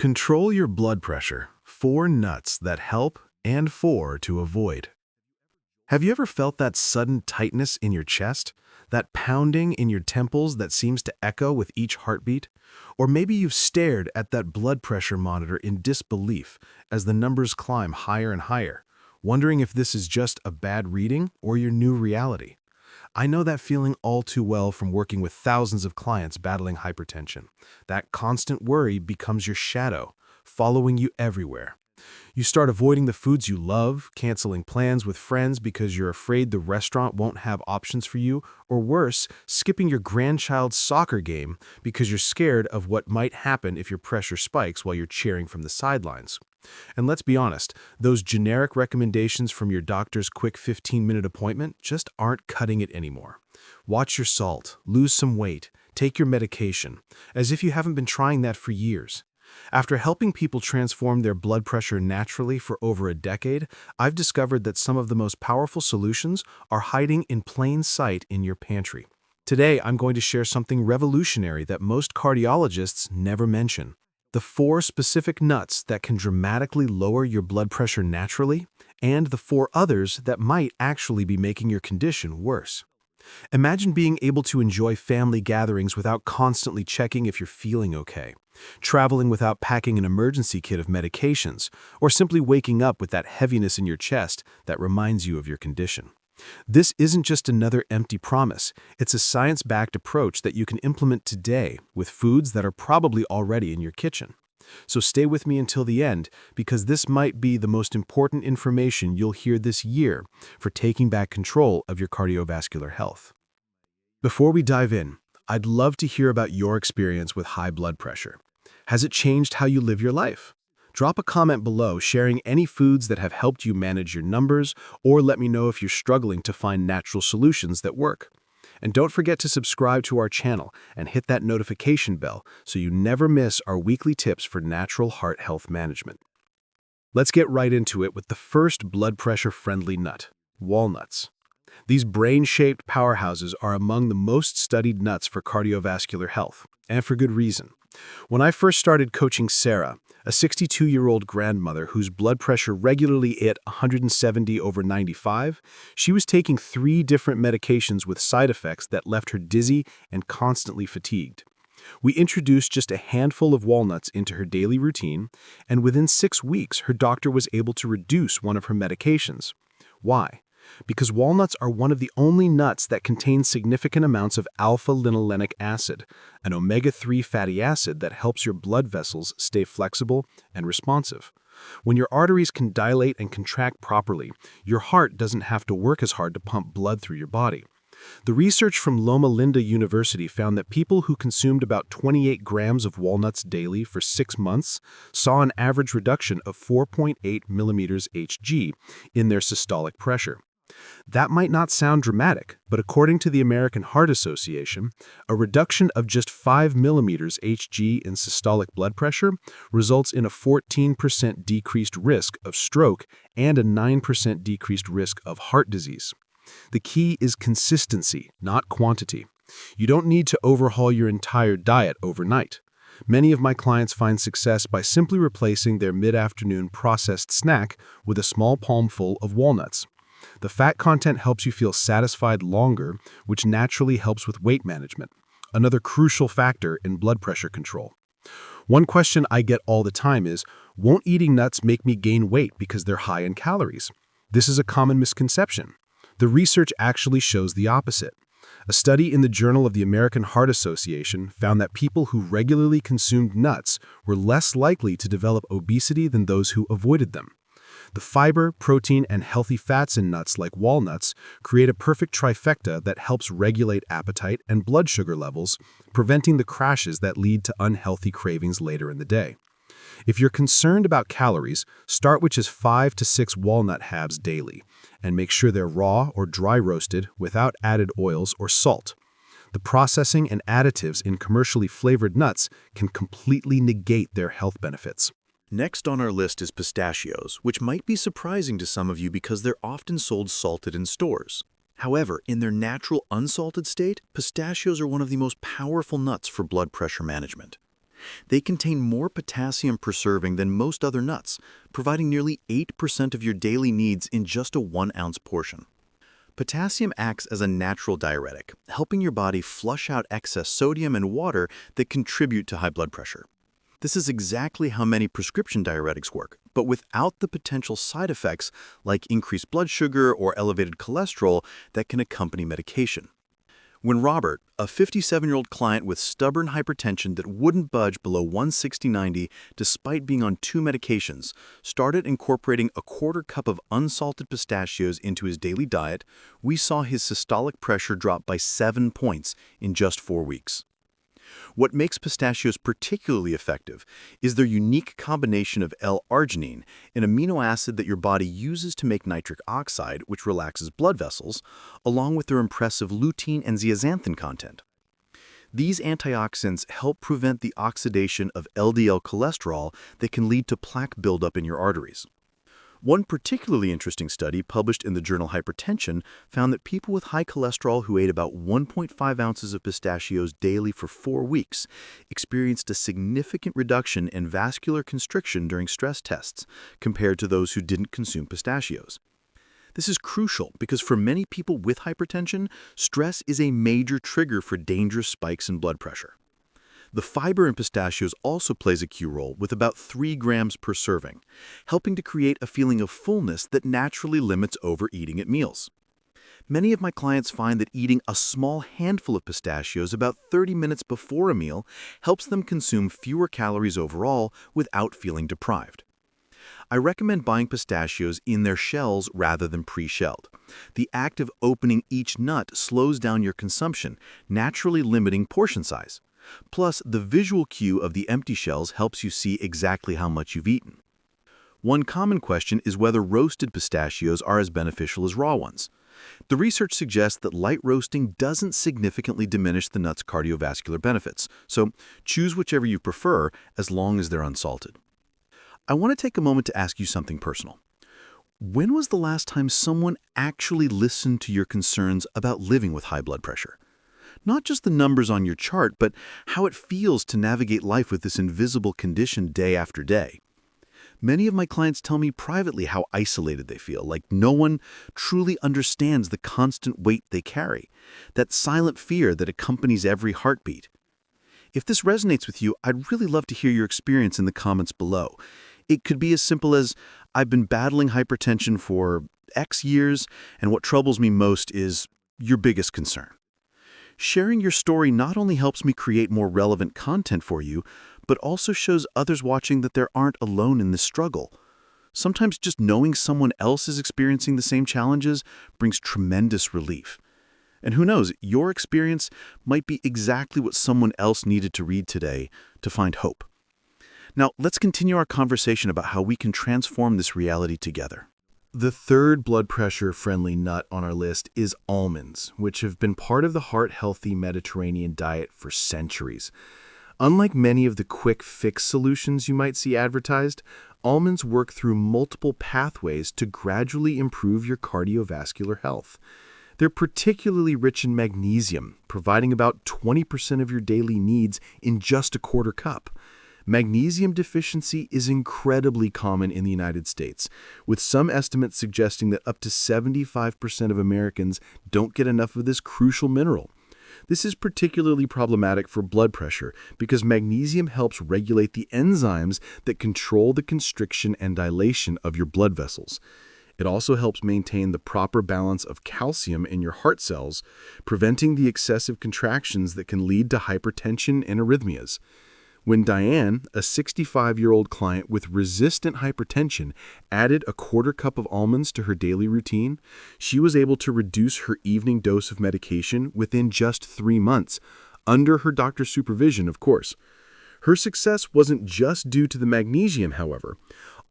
Control your blood pressure. 4 nuts that help and 4 to avoid. Have you ever felt that sudden tightness in your chest? That pounding in your temples that seems to echo with each heartbeat? Or maybe you've stared at that blood pressure monitor in disbelief as the numbers climb higher and higher, wondering if this is just a bad reading or your new reality. I know that feeling all too well from working with thousands of clients battling hypertension. That constant worry becomes your shadow, following you everywhere. You start avoiding the foods you love, canceling plans with friends because you're afraid the restaurant won't have options for you, or worse, skipping your grandchild's soccer game because you're scared of what might happen if your pressure spikes while you're cheering from the sidelines. And let's be honest, those generic recommendations from your doctor's quick 15-minute appointment just aren't cutting it anymore. Watch your salt, lose some weight, take your medication, as if you haven't been trying that for years. After helping people transform their blood pressure naturally for over a decade, I've discovered that some of the most powerful solutions are hiding in plain sight in your pantry. Today, I'm going to share something revolutionary that most cardiologists never mention. The 4 specific nuts that can dramatically lower your blood pressure naturally, and the 4 others that might actually be making your condition worse. Imagine being able to enjoy family gatherings without constantly checking if you're feeling okay, traveling without packing an emergency kit of medications, or simply waking up with that heaviness in your chest that reminds you of your condition. This isn't just another empty promise, it's a science-backed approach that you can implement today with foods that are probably already in your kitchen. So stay with me until the end, because this might be the most important information you'll hear this year for taking back control of your cardiovascular health. Before we dive in, I'd love to hear about your experience with high blood pressure. Has it changed how you live your life? Drop a comment below sharing any foods that have helped you manage your numbers, or let me know if you're struggling to find natural solutions that work. And don't forget to subscribe to our channel and hit that notification bell so you never miss our weekly tips for natural heart health management. Let's get right into it with the first blood pressure-friendly nut, walnuts. These brain-shaped powerhouses are among the most studied nuts for cardiovascular health, and for good reason. When I first started coaching Sarah, a 62-year-old grandmother whose blood pressure regularly hit 170/95, she was taking 3 different medications with side effects that left her dizzy and constantly fatigued. We introduced just a handful of walnuts into her daily routine, and within 6 weeks, her doctor was able to reduce one of her medications. Why? Because walnuts are one of the only nuts that contain significant amounts of alpha-linolenic acid, an omega-3 fatty acid that helps your blood vessels stay flexible and responsive. When your arteries can dilate and contract properly, your heart doesn't have to work as hard to pump blood through your body. The research from Loma Linda University found that people who consumed about 28 grams of walnuts daily for 6 months saw an average reduction of 4.8 millimeters Hg in their systolic pressure. That might not sound dramatic, but according to the American Heart Association, a reduction of just 5 millimeters Hg in systolic blood pressure results in a 14% decreased risk of stroke and a 9% decreased risk of heart disease. The key is consistency, not quantity. You don't need to overhaul your entire diet overnight. Many of my clients find success by simply replacing their mid-afternoon processed snack with a small palmful of walnuts. The fat content helps you feel satisfied longer, which naturally helps with weight management, another crucial factor in blood pressure control. One question I get all the time is, won't eating nuts make me gain weight because they're high in calories? This is a common misconception. The research actually shows the opposite. A study in the Journal of the American Heart Association found that people who regularly consumed nuts were less likely to develop obesity than those who avoided them. The fiber, protein, and healthy fats in nuts like walnuts create a perfect trifecta that helps regulate appetite and blood sugar levels, preventing the crashes that lead to unhealthy cravings later in the day. If you're concerned about calories, start with just 5 to 6 walnut halves daily, and make sure they're raw or dry roasted without added oils or salt. The processing and additives in commercially flavored nuts can completely negate their health benefits. Next on our list is pistachios, which might be surprising to some of you because they're often sold salted in stores. However, in their natural unsalted state, pistachios are one of the most powerful nuts for blood pressure management. They contain more potassium per serving than most other nuts, providing nearly 8% of your daily needs in just a 1-ounce portion. Potassium acts as a natural diuretic, helping your body flush out excess sodium and water that contribute to high blood pressure. This is exactly how many prescription diuretics work, but without the potential side effects like increased blood sugar or elevated cholesterol that can accompany medication. When Robert, a 57-year-old client with stubborn hypertension that wouldn't budge below 160/90 despite being on 2 medications, started incorporating a 1/4 cup of unsalted pistachios into his daily diet, we saw his systolic pressure drop by 7 points in just 4 weeks. What makes pistachios particularly effective is their unique combination of L-arginine, an amino acid that your body uses to make nitric oxide, which relaxes blood vessels, along with their impressive lutein and zeaxanthin content. These antioxidants help prevent the oxidation of LDL cholesterol that can lead to plaque buildup in your arteries. One particularly interesting study published in the journal Hypertension found that people with high cholesterol who ate about 1.5 ounces of pistachios daily for 4 weeks experienced a significant reduction in vascular constriction during stress tests compared to those who didn't consume pistachios. This is crucial because for many people with hypertension, stress is a major trigger for dangerous spikes in blood pressure. The fiber in pistachios also plays a key role with about 3 grams per serving, helping to create a feeling of fullness that naturally limits overeating at meals. Many of my clients find that eating a small handful of pistachios about 30 minutes before a meal helps them consume fewer calories overall without feeling deprived. I recommend buying pistachios in their shells rather than pre-shelled. The act of opening each nut slows down your consumption, naturally limiting portion size. Plus, the visual cue of the empty shells helps you see exactly how much you've eaten. One common question is whether roasted pistachios are as beneficial as raw ones. The research suggests that light roasting doesn't significantly diminish the nut's cardiovascular benefits, so choose whichever you prefer as long as they're unsalted. I want to take a moment to ask you something personal. When was the last time someone actually listened to your concerns about living with high blood pressure? Not just the numbers on your chart, but how it feels to navigate life with this invisible condition day after day. Many of my clients tell me privately how isolated they feel, like no one truly understands the constant weight they carry, that silent fear that accompanies every heartbeat. If this resonates with you, I'd really love to hear your experience in the comments below. It could be as simple as, I've been battling hypertension for X years, and what troubles me most is your biggest concern. Sharing your story not only helps me create more relevant content for you, but also shows others watching that they aren't alone in this struggle. Sometimes just knowing someone else is experiencing the same challenges brings tremendous relief. And who knows, your experience might be exactly what someone else needed to read today to find hope. Now, let's continue our conversation about how we can transform this reality together. The third blood pressure-friendly nut on our list is almonds, which have been part of the heart-healthy Mediterranean diet for centuries. Unlike many of the quick fix solutions you might see advertised, almonds work through multiple pathways to gradually improve your cardiovascular health. They're particularly rich in magnesium, providing about 20% of your daily needs in just a 1/4 cup. Magnesium deficiency is incredibly common in the United States, with some estimates suggesting that up to 75% of Americans don't get enough of this crucial mineral. This is particularly problematic for blood pressure because magnesium helps regulate the enzymes that control the constriction and dilation of your blood vessels. It also helps maintain the proper balance of calcium in your heart cells, preventing the excessive contractions that can lead to hypertension and arrhythmias. When Diane, a 65-year-old client with resistant hypertension, added a 1/4 cup of almonds to her daily routine, she was able to reduce her evening dose of medication within just 3 months, under her doctor's supervision, of course. Her success wasn't just due to the magnesium, however.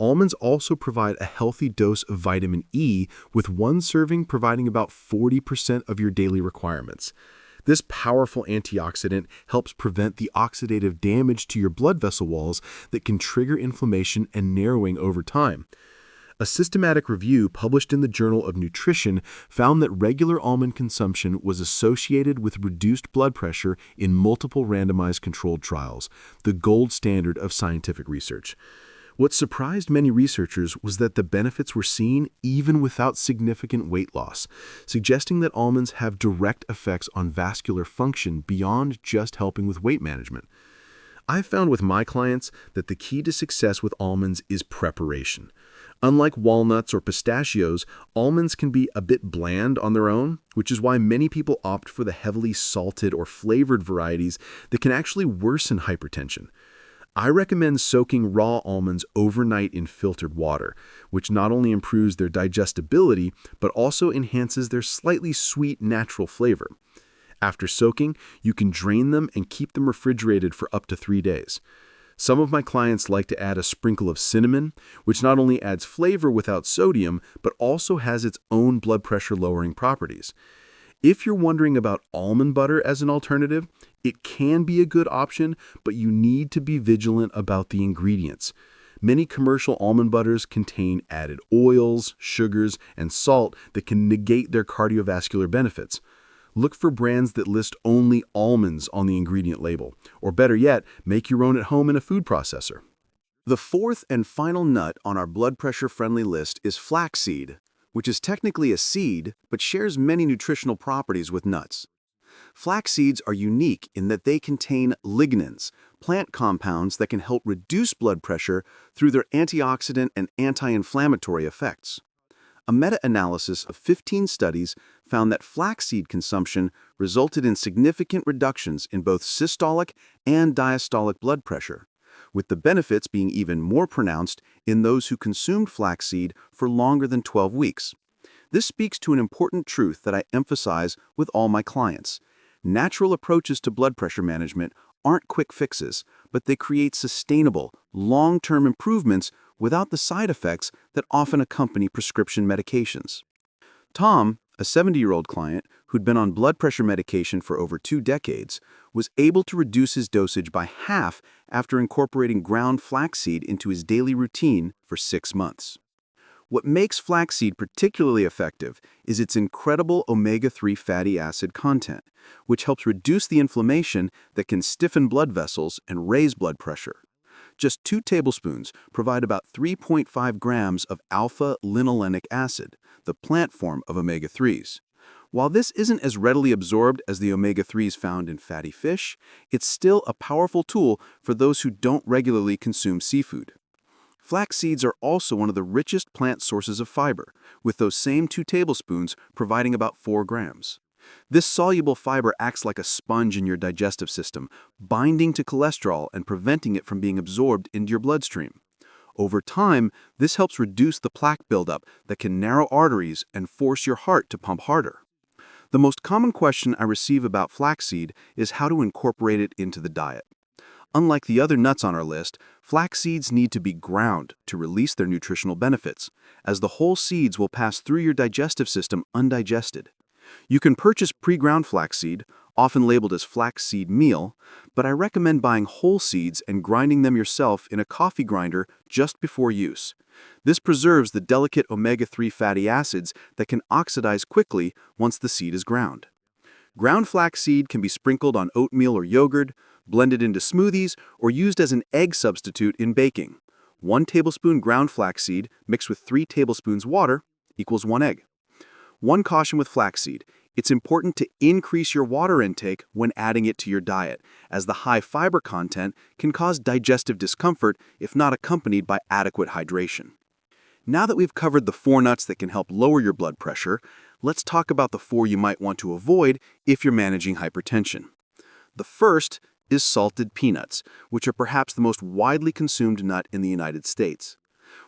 Almonds also provide a healthy dose of vitamin E, with 1 serving providing about 40% of your daily requirements. This powerful antioxidant helps prevent the oxidative damage to your blood vessel walls that can trigger inflammation and narrowing over time. A systematic review published in the Journal of Nutrition found that regular almond consumption was associated with reduced blood pressure in multiple randomized controlled trials, the gold standard of scientific research. What surprised many researchers was that the benefits were seen even without significant weight loss, suggesting that almonds have direct effects on vascular function beyond just helping with weight management. I've found with my clients that the key to success with almonds is preparation. Unlike walnuts or pistachios, almonds can be a bit bland on their own, which is why many people opt for the heavily salted or flavored varieties that can actually worsen hypertension. I recommend soaking raw almonds overnight in filtered water, which not only improves their digestibility, but also enhances their slightly sweet natural flavor. After soaking, you can drain them and keep them refrigerated for up to 3 days. Some of my clients like to add a sprinkle of cinnamon, which not only adds flavor without sodium, but also has its own blood pressure lowering properties. If you're wondering about almond butter as an alternative, it can be a good option, but you need to be vigilant about the ingredients. Many commercial almond butters contain added oils, sugars, and salt that can negate their cardiovascular benefits. Look for brands that list only almonds on the ingredient label, or better yet, make your own at home in a food processor. The fourth and final nut on our blood pressure-friendly list is flaxseed, which is technically a seed but shares many nutritional properties with nuts. Flax seeds are unique in that they contain lignans, plant compounds that can help reduce blood pressure through their antioxidant and anti-inflammatory effects. A meta-analysis of 15 studies found that flaxseed consumption resulted in significant reductions in both systolic and diastolic blood pressure, with the benefits being even more pronounced in those who consumed flaxseed for longer than 12 weeks. This speaks to an important truth that I emphasize with all my clients. Natural approaches to blood pressure management aren't quick fixes, but they create sustainable, long-term improvements without the side effects that often accompany prescription medications. Tom, a 70-year-old client who'd been on blood pressure medication for over 2 decades, was able to reduce his dosage by half after incorporating ground flaxseed into his daily routine for 6 months. What makes flaxseed particularly effective is its incredible omega-3 fatty acid content, which helps reduce the inflammation that can stiffen blood vessels and raise blood pressure. Just 2 tablespoons provide about 3.5 grams of alpha-linolenic acid, the plant form of omega-3s. While this isn't as readily absorbed as the omega-3s found in fatty fish, it's still a powerful tool for those who don't regularly consume seafood. Flax seeds are also one of the richest plant sources of fiber, with those same 2 tablespoons providing about 4 grams. This soluble fiber acts like a sponge in your digestive system, binding to cholesterol and preventing it from being absorbed into your bloodstream. Over time, this helps reduce the plaque buildup that can narrow arteries and force your heart to pump harder. The most common question I receive about flaxseed is how to incorporate it into the diet. Unlike the other nuts on our list, flax seeds need to be ground to release their nutritional benefits, as the whole seeds will pass through your digestive system undigested. You can purchase pre-ground flaxseed, often labeled as flaxseed meal, but I recommend buying whole seeds and grinding them yourself in a coffee grinder just before use. This preserves the delicate omega-3 fatty acids that can oxidize quickly once the seed is ground. Ground flaxseed can be sprinkled on oatmeal or yogurt, blended into smoothies, or used as an egg substitute in baking. 1 tablespoon ground flaxseed mixed with 3 tablespoons water equals 1 egg. One caution with flaxseed: it's important to increase your water intake when adding it to your diet, as the high fiber content can cause digestive discomfort if not accompanied by adequate hydration. Now that we've covered the 4 nuts that can help lower your blood pressure, let's talk about the 4 you might want to avoid if you're managing hypertension. The first is salted peanuts, which are perhaps the most widely consumed nut in the United States.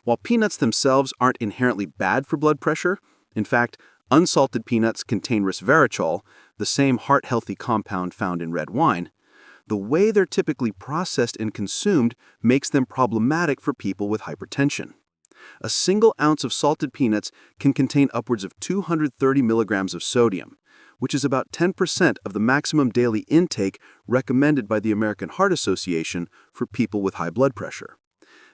While peanuts themselves aren't inherently bad for blood pressure, in fact, unsalted peanuts contain resveratrol, the same heart-healthy compound found in red wine, the way they're typically processed and consumed makes them problematic for people with hypertension. A single ounce of salted peanuts can contain upwards of 230 milligrams of sodium, which is about 10% of the maximum daily intake recommended by the American Heart Association for people with high blood pressure.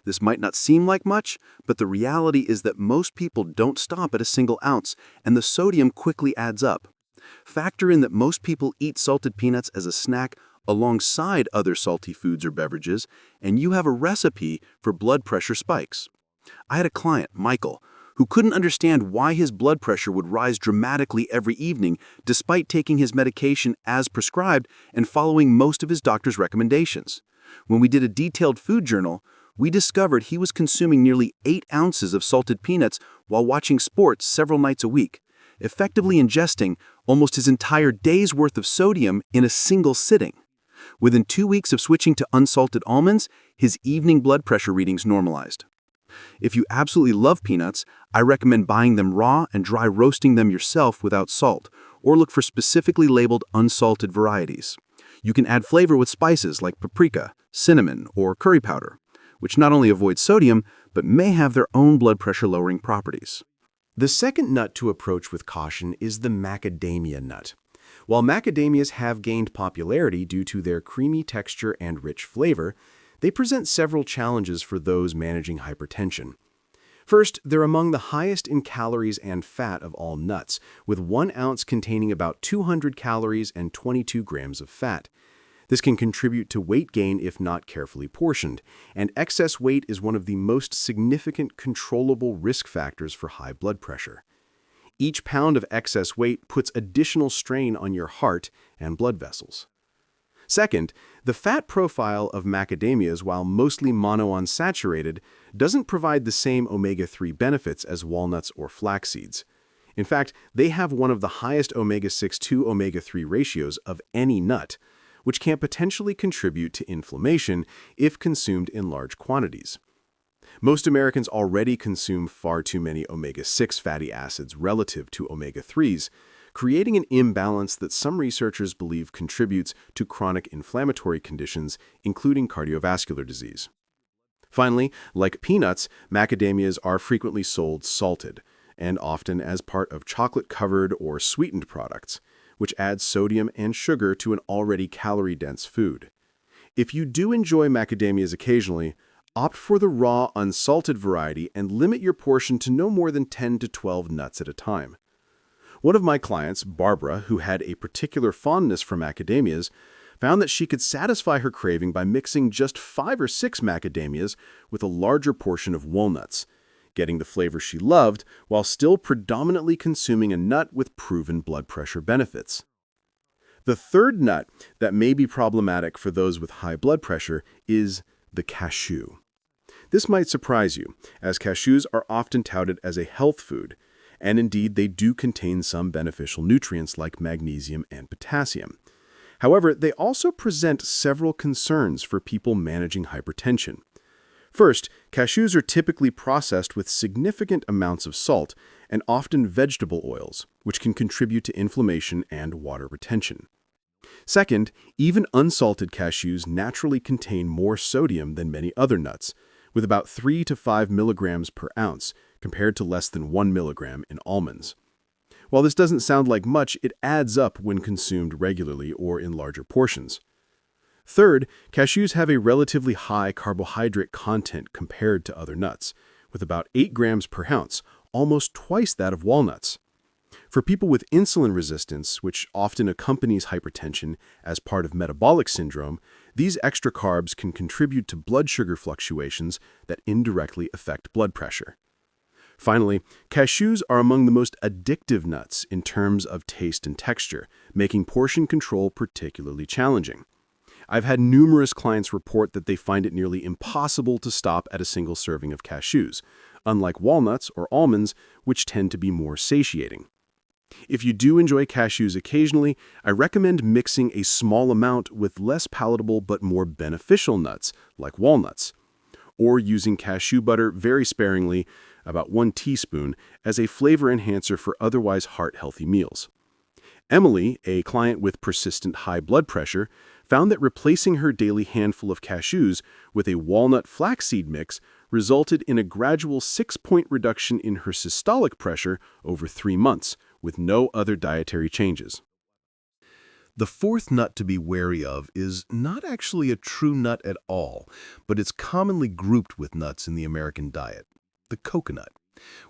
This might not seem like much, but the reality is that most people don't stop at a single ounce, and the sodium quickly adds up. Factor in that most people eat salted peanuts as a snack alongside other salty foods or beverages, and you have a recipe for blood pressure spikes. I had a client, Michael, who couldn't understand why his blood pressure would rise dramatically every evening despite taking his medication as prescribed and following most of his doctor's recommendations. When we did a detailed food journal, we discovered he was consuming nearly 8 ounces of salted peanuts while watching sports several nights a week, effectively ingesting almost his entire day's worth of sodium in a single sitting. Within 2 weeks of switching to unsalted almonds, his evening blood pressure readings normalized. If you absolutely love peanuts, I recommend buying them raw and dry roasting them yourself without salt, or look for specifically labeled unsalted varieties. You can add flavor with spices like paprika, cinnamon, or curry powder, which not only avoid sodium, but may have their own blood pressure-lowering properties. The second nut to approach with caution is the macadamia nut. While macadamias have gained popularity due to their creamy texture and rich flavor, they present several challenges for those managing hypertension. First, they're among the highest in calories and fat of all nuts, with 1 ounce containing about 200 calories and 22 grams of fat. This can contribute to weight gain if not carefully portioned, and excess weight is one of the most significant controllable risk factors for high blood pressure. Each pound of excess weight puts additional strain on your heart and blood vessels. Second, the fat profile of macadamias, while mostly monounsaturated, doesn't provide the same omega-3 benefits as walnuts or flaxseeds. In fact, they have one of the highest omega-6 to omega-3 ratios of any nut, which can potentially contribute to inflammation if consumed in large quantities. Most Americans already consume far too many omega-6 fatty acids relative to omega-3s, creating an imbalance that some researchers believe contributes to chronic inflammatory conditions, including cardiovascular disease. Finally, like peanuts, macadamias are frequently sold salted, and often as part of chocolate-covered or sweetened products, which adds sodium and sugar to an already calorie-dense food. If you do enjoy macadamias occasionally, opt for the raw, unsalted variety and limit your portion to no more than 10 to 12 nuts at a time. One of my clients, Barbara, who had a particular fondness for macadamias, found that she could satisfy her craving by mixing just 5 or 6 macadamias with a larger portion of walnuts, getting the flavor she loved while still predominantly consuming a nut with proven blood pressure benefits. The third nut that may be problematic for those with high blood pressure is the cashew. This might surprise you, as cashews are often touted as a health food, and indeed they do contain some beneficial nutrients like magnesium and potassium. However, they also present several concerns for people managing hypertension. First, cashews are typically processed with significant amounts of salt and often vegetable oils, which can contribute to inflammation and water retention. Second, even unsalted cashews naturally contain more sodium than many other nuts, with about 3 to 5 milligrams per ounce, compared to less than 1 milligram in almonds. While this doesn't sound like much, it adds up when consumed regularly or in larger portions. Third, cashews have a relatively high carbohydrate content compared to other nuts, with about 8 grams per ounce, almost twice that of walnuts. For people with insulin resistance, which often accompanies hypertension as part of metabolic syndrome, these extra carbs can contribute to blood sugar fluctuations that indirectly affect blood pressure. Finally, cashews are among the most addictive nuts in terms of taste and texture, making portion control particularly challenging. I've had numerous clients report that they find it nearly impossible to stop at a single serving of cashews, unlike walnuts or almonds, which tend to be more satiating. If you do enjoy cashews occasionally, I recommend mixing a small amount with less palatable but more beneficial nuts, like walnuts, or using cashew butter very sparingly, about 1 teaspoon, as a flavor enhancer for otherwise heart-healthy meals. Emily, a client with persistent high blood pressure, found that replacing her daily handful of cashews with a walnut flaxseed mix resulted in a gradual 6-point reduction in her systolic pressure over 3 months, with no other dietary changes. The fourth nut to be wary of is not actually a true nut at all, but it's commonly grouped with nuts in the American diet: the coconut.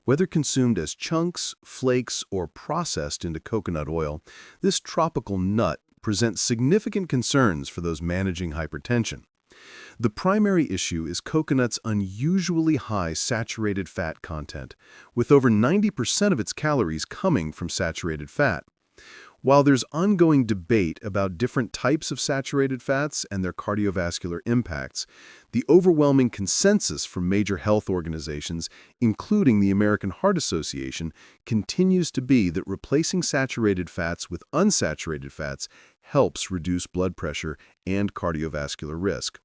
Whether consumed as chunks, flakes, or processed into coconut oil, this tropical nut presents significant concerns for those managing hypertension. The primary issue is coconut's unusually high saturated fat content, with over 90% of its calories coming from saturated fat. While there's ongoing debate about different types of saturated fats and their cardiovascular impacts, the overwhelming consensus from major health organizations, including the American Heart Association, continues to be that replacing saturated fats with unsaturated fats helps reduce blood pressure and cardiovascular risk.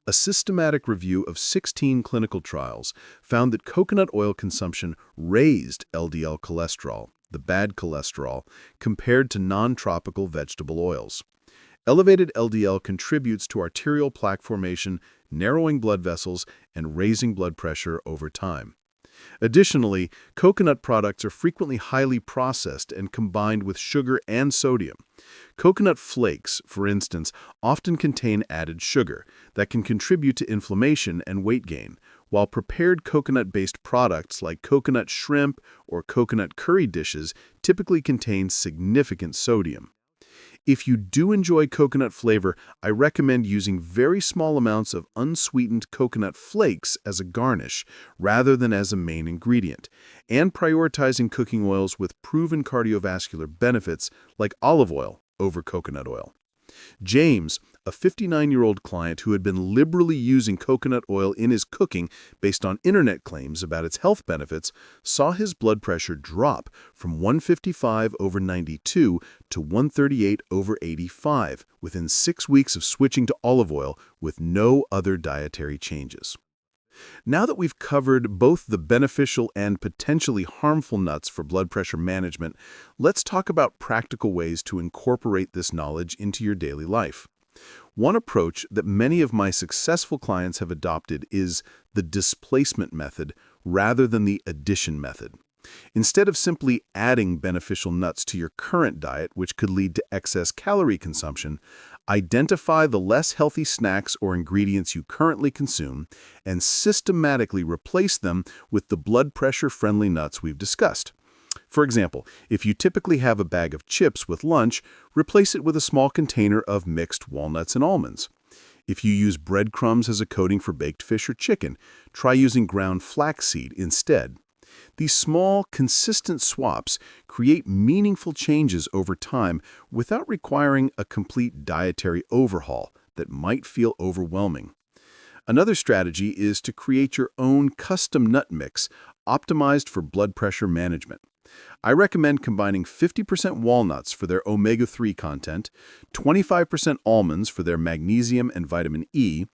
A systematic review of 16 clinical trials found that coconut oil consumption raised LDL cholesterol, the bad cholesterol, compared to non-tropical vegetable oils. Elevated LDL contributes to arterial plaque formation, narrowing blood vessels, and raising blood pressure over time. Additionally, coconut products are frequently highly processed and combined with sugar and sodium. Coconut flakes, for instance, often contain added sugar that can contribute to inflammation and weight gain, while prepared coconut-based products like coconut shrimp or coconut curry dishes typically contain significant sodium. If you do enjoy coconut flavor, I recommend using very small amounts of unsweetened coconut flakes as a garnish rather than as a main ingredient, and prioritizing cooking oils with proven cardiovascular benefits like olive oil over coconut oil. James, a 59-year-old client who had been liberally using coconut oil in his cooking based on internet claims about its health benefits, saw his blood pressure drop from 155/92 to 138/85 within 6 weeks of switching to olive oil with no other dietary changes. Now that we've covered both the beneficial and potentially harmful nuts for blood pressure management, let's talk about practical ways to incorporate this knowledge into your daily life. One approach that many of my successful clients have adopted is the displacement method rather than the addition method. Instead of simply adding beneficial nuts to your current diet, which could lead to excess calorie consumption, identify the less healthy snacks or ingredients you currently consume and systematically replace them with the blood pressure-friendly nuts we've discussed. For example, if you typically have a bag of chips with lunch, replace it with a small container of mixed walnuts and almonds. If you use breadcrumbs as a coating for baked fish or chicken, try using ground flaxseed instead. These small, consistent swaps create meaningful changes over time without requiring a complete dietary overhaul that might feel overwhelming. Another strategy is to create your own custom nut mix optimized for blood pressure management. I recommend combining 50% walnuts for their omega-3 content, 25% almonds for their magnesium and vitamin E,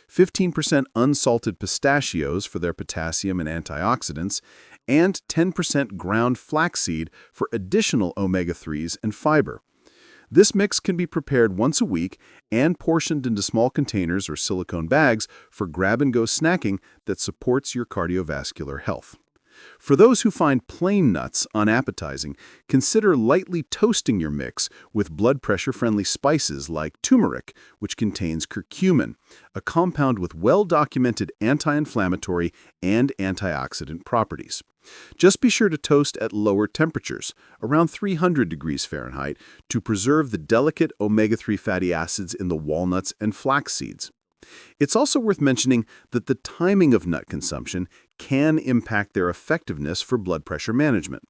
15% unsalted pistachios for their potassium and antioxidants, and 10% ground flaxseed for additional omega-3s and fiber. This mix can be prepared once a week and portioned into small containers or silicone bags for grab-and-go snacking that supports your cardiovascular health. For those who find plain nuts unappetizing, consider lightly toasting your mix with blood pressure-friendly spices like turmeric, which contains curcumin, a compound with well-documented anti-inflammatory and antioxidant properties. Just be sure to toast at lower temperatures, around 300 degrees Fahrenheit, to preserve the delicate omega-3 fatty acids in the walnuts and flax seeds. It's also worth mentioning that the timing of nut consumption can impact their effectiveness for blood pressure management.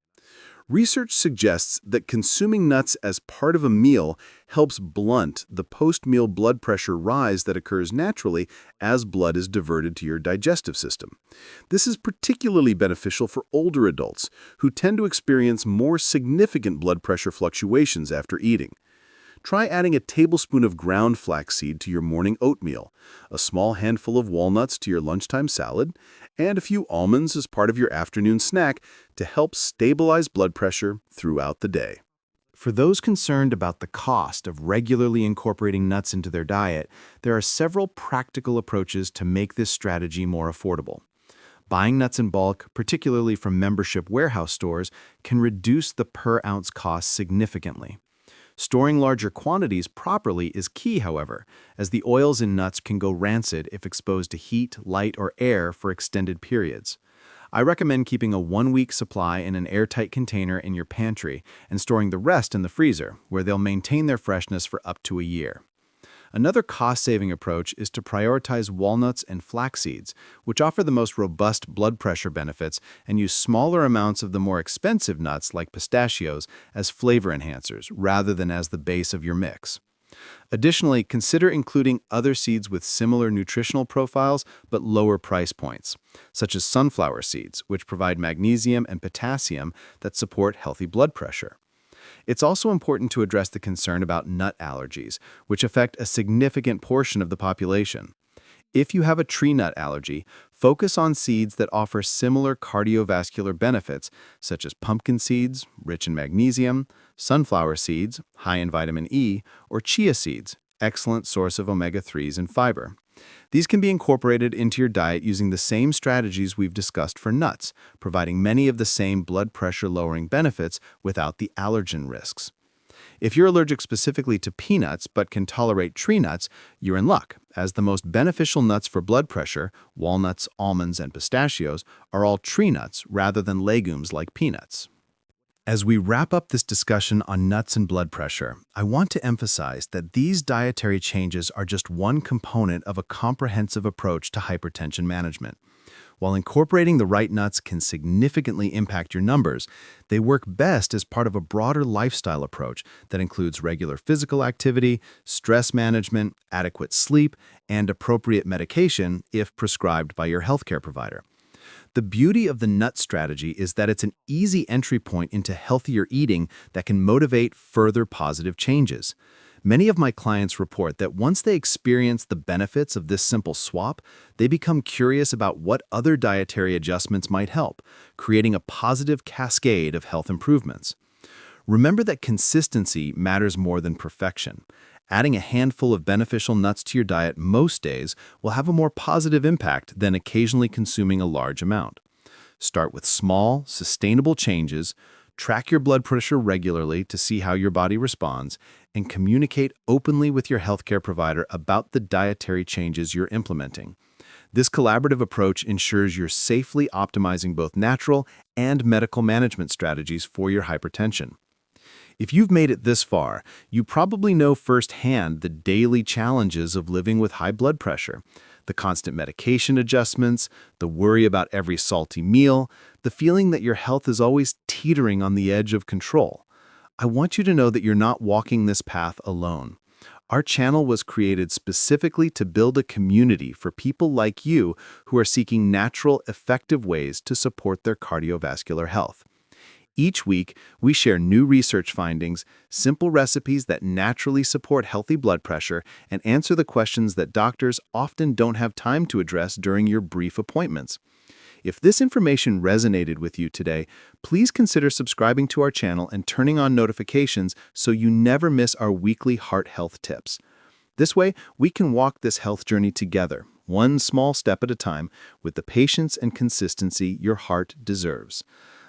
Research suggests that consuming nuts as part of a meal helps blunt the post-meal blood pressure rise that occurs naturally as blood is diverted to your digestive system. This is particularly beneficial for older adults who tend to experience more significant blood pressure fluctuations after eating. Try adding a tablespoon of ground flaxseed to your morning oatmeal, a small handful of walnuts to your lunchtime salad, and a few almonds as part of your afternoon snack to help stabilize blood pressure throughout the day. For those concerned about the cost of regularly incorporating nuts into their diet, there are several practical approaches to make this strategy more affordable. Buying nuts in bulk, particularly from membership warehouse stores, can reduce the per-ounce cost significantly. Storing larger quantities properly is key, however, as the oils in nuts can go rancid if exposed to heat, light, or air for extended periods. I recommend keeping a 1-week supply in an airtight container in your pantry and storing the rest in the freezer, where they'll maintain their freshness for up to a year. Another cost-saving approach is to prioritize walnuts and flaxseeds, which offer the most robust blood pressure benefits, and use smaller amounts of the more expensive nuts like pistachios as flavor enhancers rather than as the base of your mix. Additionally, consider including other seeds with similar nutritional profiles but lower price points, such as sunflower seeds, which provide magnesium and potassium that support healthy blood pressure. It's also important to address the concern about nut allergies, which affect a significant portion of the population. If you have a tree nut allergy, focus on seeds that offer similar cardiovascular benefits, such as pumpkin seeds, rich in magnesium, sunflower seeds, high in vitamin E, or chia seeds, excellent source of omega-3s and fiber. These can be incorporated into your diet using the same strategies we've discussed for nuts, providing many of the same blood pressure-lowering benefits without the allergen risks. If you're allergic specifically to peanuts but can tolerate tree nuts, you're in luck, as the most beneficial nuts for blood pressure, walnuts, almonds, and pistachios, are all tree nuts rather than legumes like peanuts. As we wrap up this discussion on nuts and blood pressure, I want to emphasize that these dietary changes are just one component of a comprehensive approach to hypertension management. While incorporating the right nuts can significantly impact your numbers, they work best as part of a broader lifestyle approach that includes regular physical activity, stress management, adequate sleep, and appropriate medication if prescribed by your healthcare provider. The beauty of the nut strategy is that it's an easy entry point into healthier eating that can motivate further positive changes. Many of my clients report that once they experience the benefits of this simple swap, they become curious about what other dietary adjustments might help, creating a positive cascade of health improvements. Remember that consistency matters more than perfection. Adding a handful of beneficial nuts to your diet most days will have a more positive impact than occasionally consuming a large amount. Start with small, sustainable changes, track your blood pressure regularly to see how your body responds, and communicate openly with your healthcare provider about the dietary changes you're implementing. This collaborative approach ensures you're safely optimizing both natural and medical management strategies for your hypertension. If you've made it this far, you probably know firsthand the daily challenges of living with high blood pressure, the constant medication adjustments, the worry about every salty meal, the feeling that your health is always teetering on the edge of control. I want you to know that you're not walking this path alone. Our channel was created specifically to build a community for people like you who are seeking natural, effective ways to support their cardiovascular health. Each week, we share new research findings, simple recipes that naturally support healthy blood pressure, and answer the questions that doctors often don't have time to address during your brief appointments. If this information resonated with you today, please consider subscribing to our channel and turning on notifications so you never miss our weekly heart health tips. This way, we can walk this health journey together, one small step at a time, with the patience and consistency your heart deserves.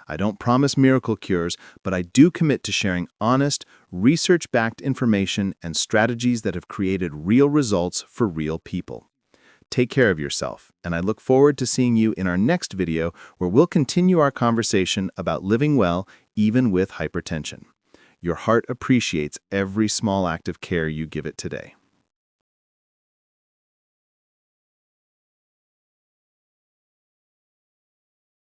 I don't promise miracle cures, but I do commit to sharing honest, research-backed information and strategies that have created real results for real people. Take care of yourself, and I look forward to seeing you in our next video where we'll continue our conversation about living well even with hypertension. Your heart appreciates every small act of care you give it today.